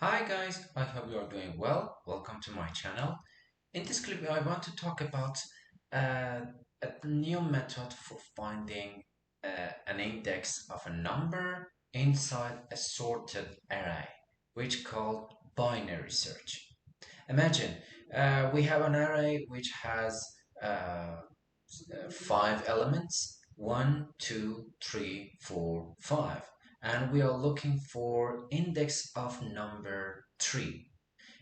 Hi guys, I hope you are doing well. Welcome to my channel. In this clip, I want to talk about uh, a new method for finding an index of a number inside a sorted array, which called binary search. Imagine we have an array which has five elements: one, two, three, four, five, and we are looking for index of number 3.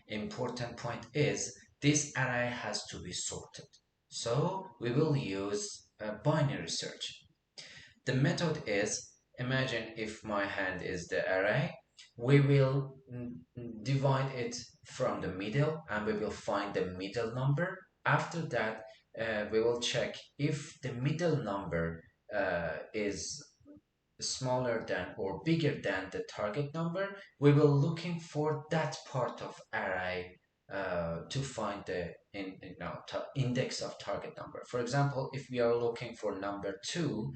Important point is this array has to be sorted, so we will use a binary search. The method is, imagine if my hand is the array, we will divide it from the middle and we will find the middle number. After that, we will check if the middle number is smaller than or bigger than the target number. We will looking for that part of array to find the index of target number. For example, if we are looking for number 2,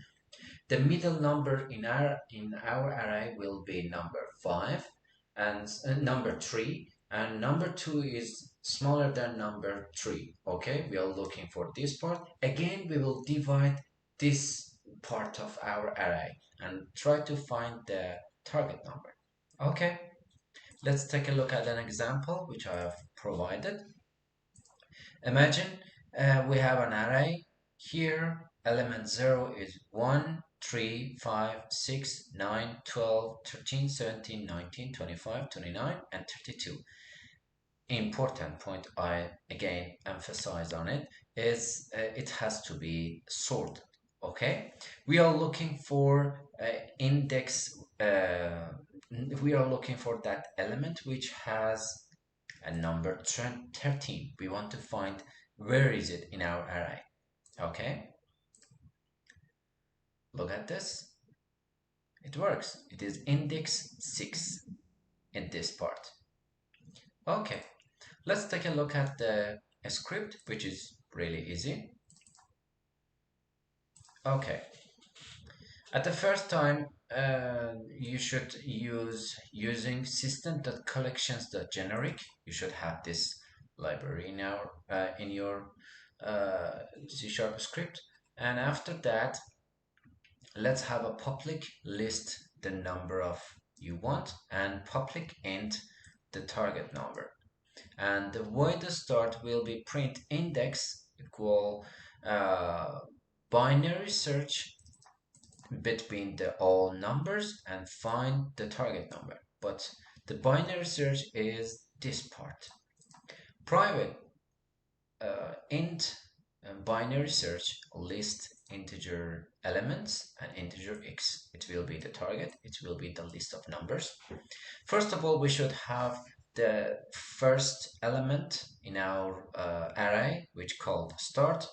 the middle number in our array will be number 5 and number 3, and number 2 is smaller than number 3. Okay, we are looking for this part. Again, we will divide this part of our array and try to find the target number. Okay, let's take a look at an example which I have provided. Imagine we have an array here. Element 0 is 1, 3, 5, 6, 9, 12, 13, 17, 19, 25, 29, and 32. Important point I again emphasize on it is it has to be sorted. Okay, we are looking for index. We are looking for that element which has a number 13. We want to find where is it in our array. Okay, look at this. It works. It is index 6 in this part. Okay, let's take a look at the script, which is really easy. Okay, at the first time, you should using system.collections.generic. You should have this library in your C# script. And after that, let's have a public list the number of you want and public int the target number. And the void start will be print index equal binary search between the all numbers and find the target number. But the binary search is this part. Private int binary search list integer elements and integer x. It will be the target. It will be the list of numbers. First of all, we should have the first element in our array, which called start,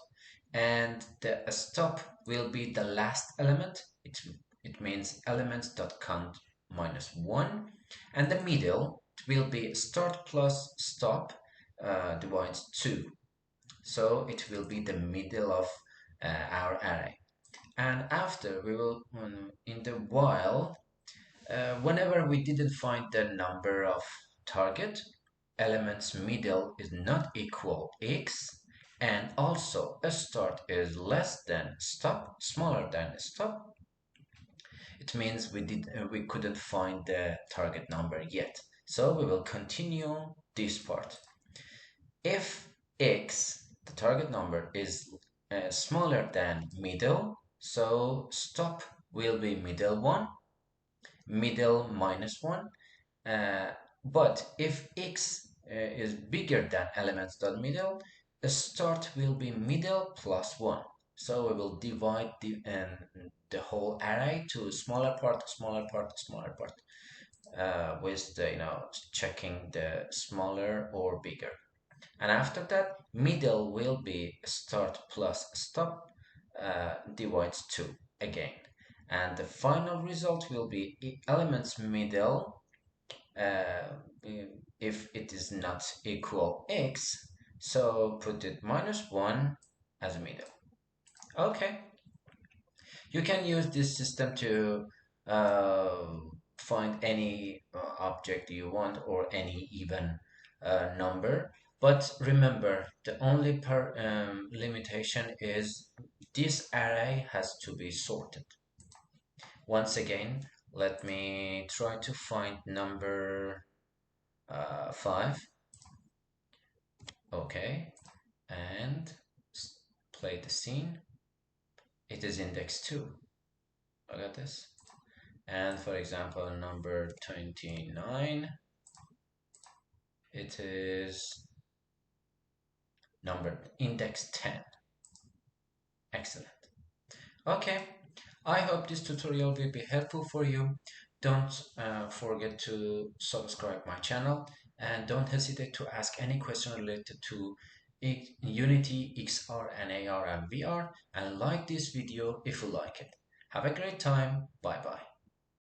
and the stop will be the last element. It means elements.count -1, and the middle will be start plus stop divides 2. So it will be the middle of our array. And after we will, in the while, whenever we didn't find the number of target, element's middle is not equal x, and also a start is less than stop, smaller than stop, it means we couldn't find the target number yet. So we will continue this part. If x, the target number, is smaller than middle, so stop will be middle 1, middle -1. But if x is bigger than elements.middle, the start will be middle +1. So we will divide the whole array to smaller part, smaller part, smaller part, with the checking the smaller or bigger. And after that, middle will be start plus stop divides 2 again. And the final result will be elements middle if it is not equal x, so put it -1 as a middle. Okay, you can use this system to find any object you want or any even number. But remember, the only limitation is this array has to be sorted. Once again, let me try to find number 5. Okay, and play the scene. It is index 2. Look at this. And for example, number 29, it is number index 10. Excellent. Okay, I hope this tutorial will be helpful for you. Don't forget to subscribe my channel, and don't hesitate to ask any question related to Unity, XR, and AR and VR, and like this video if you like it. Have a great time. Bye bye.